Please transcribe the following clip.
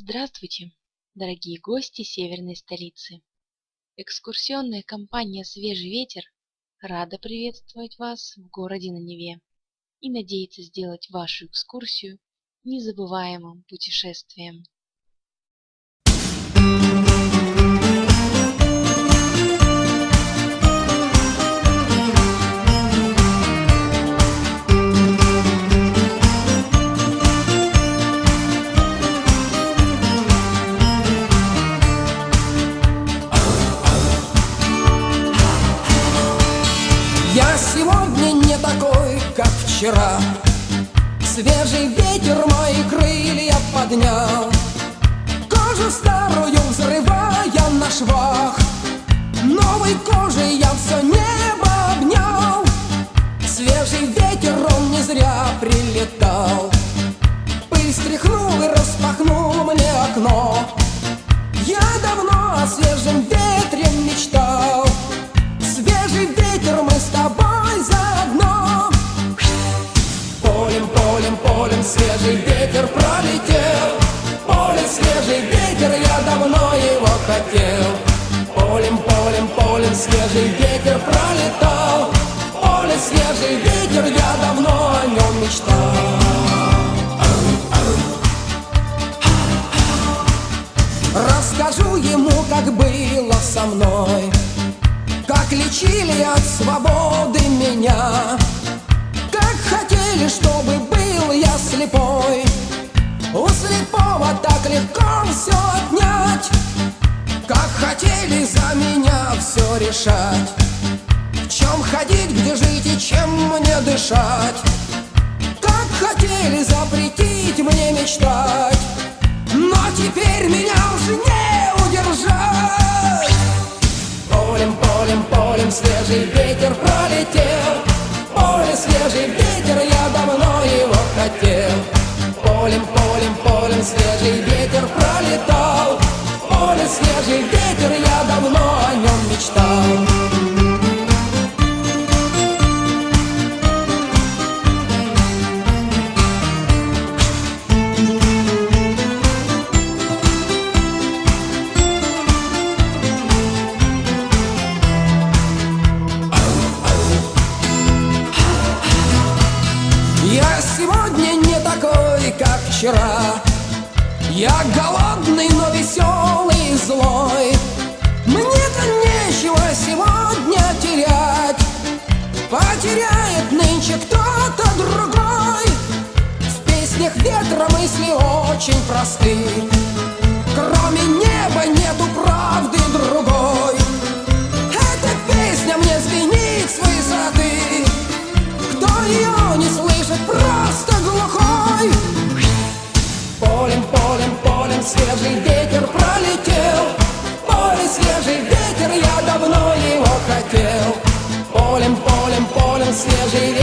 Здравствуйте, дорогие гости северной столицы! Экскурсионная компания «Свежий ветер» рада приветствовать вас в городе на Неве и надеется сделать вашу экскурсию незабываемым путешествием. Я сегодня не такой, как вчера. Свежий ветер мои крылья поднял, кожу старую взрывая на швах. Новой кожей я все небо обнял. Свежий ветер, он не зря прилетал. Пыль стряхнул и распахнул мне окно. Я давно о свежем ветре мечтал. Свежий ветер, мы с тобой заодно. Полем, полем, полем свежий ветер пролетел. Поле, свежий ветер, я давно его хотел. Полем, полем, полем свежий ветер пролетал. Поле, свежий ветер, я давно о нем мечтал. Расскажу ему, как было со мной, как лечили от свободы меня, как хотели, чтобы был я слепой. У слепого так легко все отнять, как хотели за меня все решать. В чем ходить, где жить и чем мне дышать, как хотели запретить мне мечтать. Но теперь меня уже не удержать. Полем, полем, полем свежий ветер пролетел. Поле, свежий ветер, я давно его хотел. Полем, полем, полем свежий ветер пролетал. Поле, свежий ветер, я давно о нем мечтал. Я сегодня не такой, как вчера. Я голодный, но веселый и злой. Мне-то нечего сегодня терять. Потеряет нынче кто-то другой. В песнях ветра мысли очень просты. Кроме неба нету правды другой. Эта песня мне звенит с высоты. Кто ее не слышит, просто глухой. Полем, полем, полем свежий ветер пролетел. Поле, свежий ветер, я давно его хотел. Полем, полем, полем свежий ветер